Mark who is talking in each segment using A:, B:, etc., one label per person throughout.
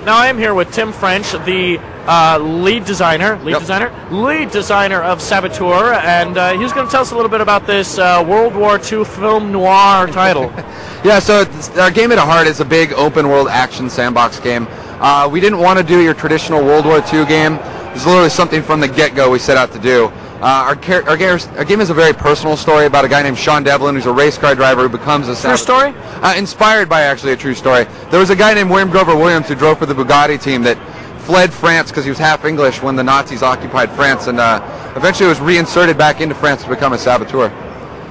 A: Now I am here with Tim French, the lead designer of Saboteur, and he's going to tell us a little bit about this World War II film noir title.
B: Yeah, so our game at heart is a big open world action sandbox game. We didn't want to do your traditional World War II game. It's literally something from the get-go we set out to do. Our game is a very personal story about a guy named Sean Devlin, who's a race car driver who becomes a
A: true story.
B: Inspired by actually a true story. There was a guy named William Grover Williams who drove for the Bugatti team that fled France because he was half English when the Nazis occupied France, and eventually was reinserted back into France to become a saboteur.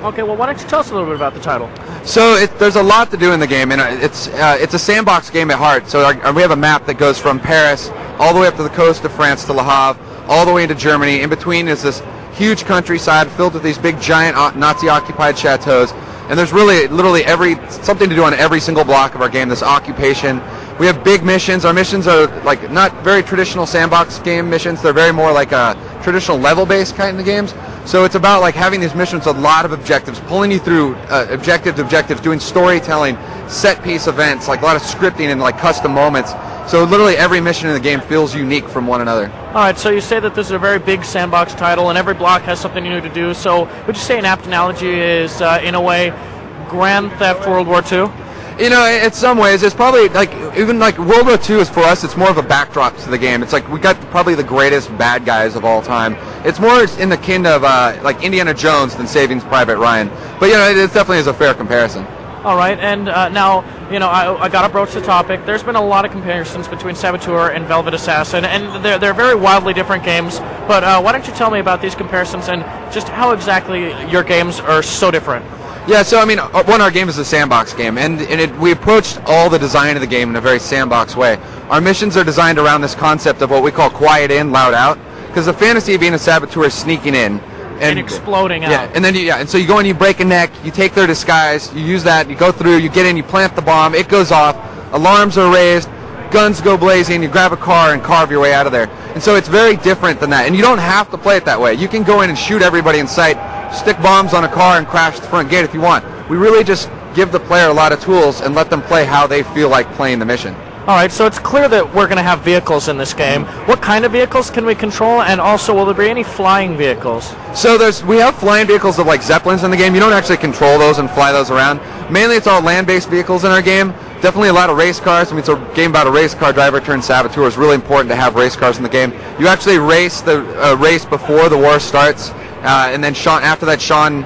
A: Okay, well, why don't you tell us a little bit about the title?
B: So there's a lot to do in the game, and it's a sandbox game at heart. So we have a map that goes from Paris all the way up to the coast of France to Le Havre, all the way into Germany. In between is this huge countryside filled with these big giant Nazi-occupied chateaus, and there's really literally something to do on every single block of our game. This occupation. We have big missions. Our missions are like not very traditional sandbox game missions. They're very more like a traditional level-based kind of games. So it's about like having these missions with a lot of objectives, pulling you through objective to objectives, doing storytelling, set-piece events, like a lot of scripting and like custom moments. So literally every mission in the game feels unique from one another.
A: All right, so you say that this is a very big sandbox title, and every block has something new to do. So would you say an apt analogy is, in a way, Grand Theft World War II?
B: You know, in some ways, it's probably like even like World War II is for us. It's more of a backdrop to the game. It's like we got probably the greatest bad guys of all time. It's more in the kind of like Indiana Jones than Saving Private Ryan. But you know, it definitely is a fair comparison.
A: All right, and now, you know, I got to broach the topic. There's been a lot of comparisons between Saboteur and Velvet Assassin, and they're very wildly different games. But why don't you tell me about these comparisons and just how exactly your games are so different?
B: Yeah, so I mean, our game is a sandbox game, and we approached all the design of the game in a very sandbox way. Our missions are designed around this concept of what we call quiet in, loud out, because the fantasy of being a saboteur is sneaking in.
A: And exploding out.
B: Yeah, and then and so you go and you break a neck, you take their disguise, you use that, you go through, you get in, you plant the bomb, it goes off, alarms are raised, guns go blazing, you grab a car and carve your way out of there. And so it's very different than that, and you don't have to play it that way. You can go in and shoot everybody in sight, stick bombs on a car and crash the front gate if you want. We really just give the player a lot of tools and let them play how they feel like playing the mission.
A: All right, so it's clear that we're going to have vehicles in this game. What kind of vehicles can we control, and also will there be any flying vehicles?
B: So we have flying vehicles of like Zeppelins in the game. You don't actually control those and fly those around. Mainly it's all land-based vehicles in our game. Definitely a lot of race cars. I mean, it's a game about a race car driver turned saboteur. It's really important to have race cars in the game. You actually race the race before the war starts, and then after that, Sean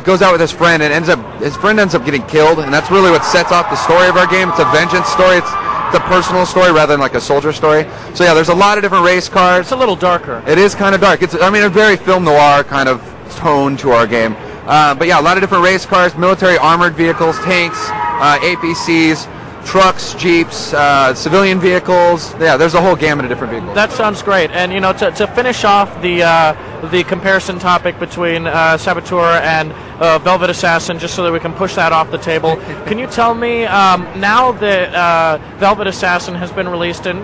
B: goes out with his friend, and his friend ends up getting killed, and that's really what sets off the story of our game. It's a vengeance story. It's a personal story rather than like a soldier story. So yeah, there's a lot of different race cars.
A: It's a little darker.
B: It is kind of dark. It's, I mean, a very film noir kind of tone to our game. But yeah, a lot of different race cars, military armored vehicles, tanks, APCs, trucks, jeeps, civilian vehicles. Yeah, there's a whole gamut of different vehicles.
A: That sounds great. And you know, to finish off the comparison topic between Saboteur and Velvet Assassin, just so that we can push that off the table, can you tell me now that Velvet Assassin has been released, and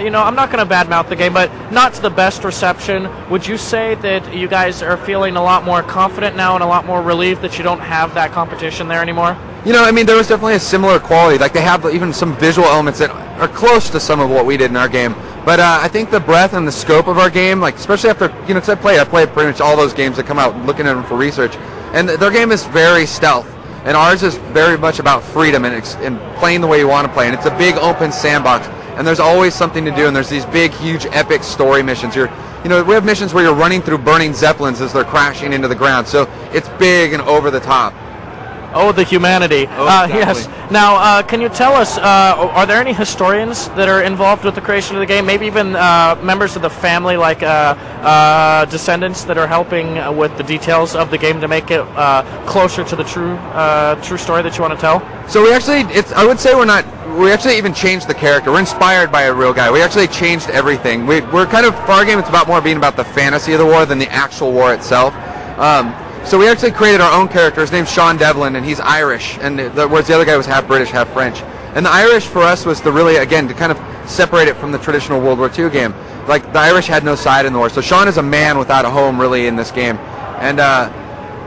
A: you know, I'm not going to badmouth the game, but not to the best reception, would you say that you guys are feeling a lot more confident now and a lot more relieved that you don't have that competition there anymore?
B: You know, I mean, there was definitely a similar quality. Like, they have even some visual elements that are close to some of what we did in our game. But I think the breadth and the scope of our game, like, especially after, you know, because I played pretty much all those games that come out, looking at them for research. And their game is very stealth. And ours is very much about freedom and playing the way you want to play. And it's a big open sandbox. And there's always something to do. And there's these big, huge, epic story missions. You know, we have missions where you're running through burning Zeppelins as they're crashing into the ground. So it's big and over the top.
A: Oh, the humanity. Yes. Now, can you tell us, are there any historians that are involved with the creation of the game? Maybe even members of the family, like descendants, that are helping with the details of the game to make it closer to the true story that you want to tell?
B: So we actually, I would say we actually even changed the character. We're inspired by a real guy. We actually changed everything. We're kind of, for our game, it's about more being about the fantasy of the war than the actual war itself. So we actually created our own character. His name's Sean Devlin, and he's Irish, and whereas the other guy was half British, half French. And the Irish for us was to kind of separate it from the traditional World War II game. Like, the Irish had no side in the war. So Sean is a man without a home, really, in this game. And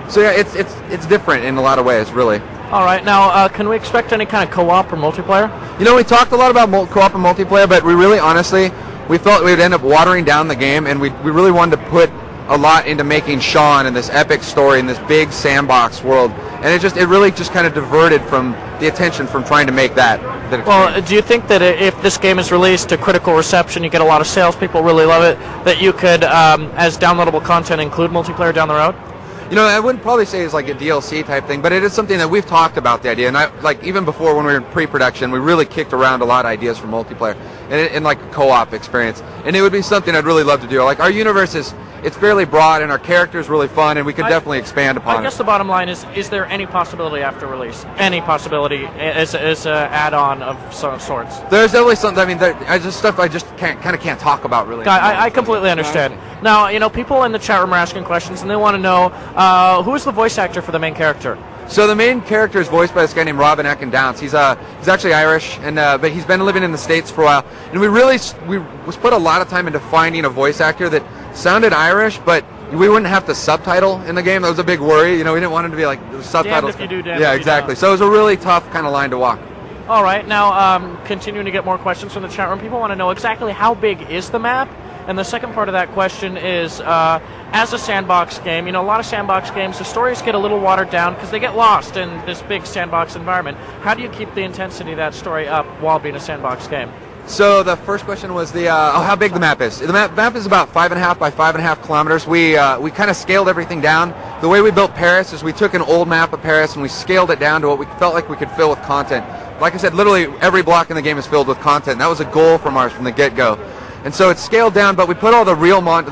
B: so yeah, it's different in a lot of ways, really.
A: All right, now can we expect any kind of co-op or multiplayer?
B: You know, we talked a lot about co-op and multiplayer, but we really, honestly, we felt we would end up watering down the game, and we really wanted to put a lot into making Sean and this epic story in this big sandbox world, and it really just kind of diverted from the attention from trying to make that experience.
A: Well, do you think that if this game is released to critical reception, you get a lot of sales, people really love it, that you could, as downloadable content, include multiplayer down the road?
B: You know, I wouldn't probably say it's like a DLC type thing, but it is something that we've talked about, the idea, and like even before when we were in pre-production, we really kicked around a lot of ideas for multiplayer and like a co-op experience, and it would be something I'd really love to do. Like, our universe it's fairly broad, and our character is really fun, and we could definitely expand upon it.
A: I guess the bottom line is there any possibility after release? Any possibility as an add-on of some sorts?
B: There's definitely something. I mean, stuff I just can't talk about really.
A: I completely understand. Now, you know, people in the chat room are asking questions, and they want to know who is the voice actor for the main character?
B: So the main character is voiced by this guy named Robin Ecken-Downs. He's actually Irish, and but he's been living in the States for a while. And we put a lot of time into finding a voice actor that sounded Irish, but we wouldn't have to subtitle in the game. That was a big worry. You know, we didn't want him to be like the subtitles.
A: Damned if you do, damned
B: yeah,
A: if you
B: exactly.
A: don't.
B: So it was a really tough kind of line to walk.
A: All right, now continuing to get more questions from the chat room. People want to know exactly how big is the map? And the second part of that question is, as a sandbox game, you know, a lot of sandbox games, the stories get a little watered down because they get lost in this big sandbox environment. How do you keep the intensity of that story up while being a sandbox game?
B: So the first question was how big the map is. The map is about 5.5 by 5.5 kilometers. We kind of scaled everything down. The way we built Paris is we took an old map of Paris and we scaled it down to what we felt like we could fill with content. Like I said, literally every block in the game is filled with content. That was a goal from ours from the get-go. And so it's scaled down, but we put all the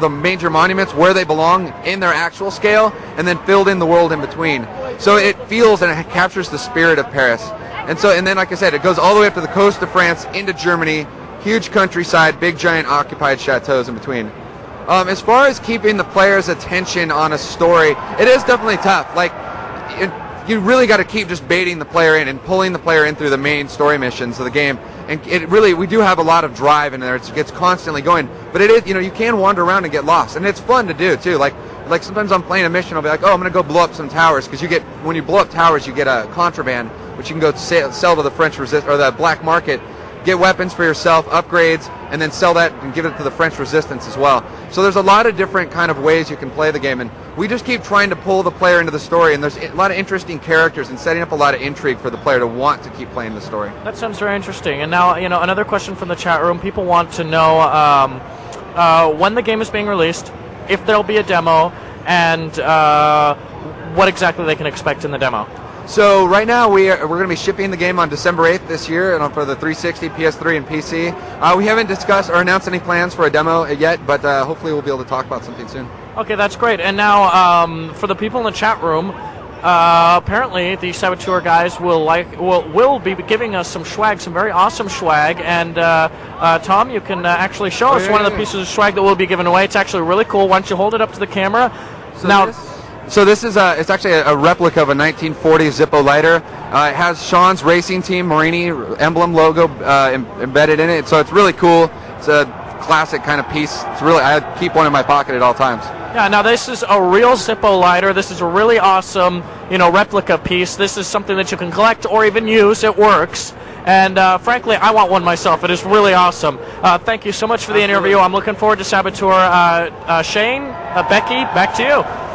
B: the major monuments where they belong in their actual scale, and then filled in the world in between. So it feels and it captures the spirit of Paris. And then, like I said, it goes all the way up to the coast of France, into Germany, huge countryside, big giant occupied chateaus in between. As far as keeping the player's attention on a story, it is definitely tough. Like, you really got to keep just baiting the player in and pulling the player in through the main story missions of the game. And we do have a lot of drive in there. It's constantly going. But it is, you know, you can wander around and get lost, and it's fun to do too. Like sometimes I'm playing a mission, I'll be like, oh, I'm gonna go blow up some towers, because when you blow up towers, you get a contraband, which you can go sell to the French or the black market, get weapons for yourself, upgrades, and then sell that and give it to the French resistance as well. So there's a lot of different kind of ways you can play the game, and we just keep trying to pull the player into the story, and there's a lot of interesting characters and setting up a lot of intrigue for the player to want to keep playing the story.
A: That sounds very interesting. And now, you know, another question from the chat room. People want to know when the game is being released, if there'll be a demo, and what exactly they can expect in the demo.
B: So right now we're going to be shipping the game on December 8th this year, and for the 360, PS3, and PC. We haven't discussed or announced any plans for a demo yet, but hopefully we'll be able to talk about something soon.
A: Okay, that's great. And now for the people in the chat room, apparently the Saboteur guys will be giving us some swag, some very awesome swag. And Tom, you can actually show us one of the pieces of swag that will be given away. It's actually really cool. Why don't you hold it up to the camera?
B: So this is it's actually a replica of a 1940 Zippo lighter. It has Sean's racing team Marini emblem logo embedded in it. So it's really cool. It's a classic kind of piece. I keep one in my pocket at all times.
A: Yeah, now this is a real Zippo lighter. This is a really awesome, you know, replica piece. This is something that you can collect or even use. It works. And frankly, I want one myself. It is really awesome. Thank you so much for the interview. I'm looking forward to Saboteur. Shane, Becky, back to you.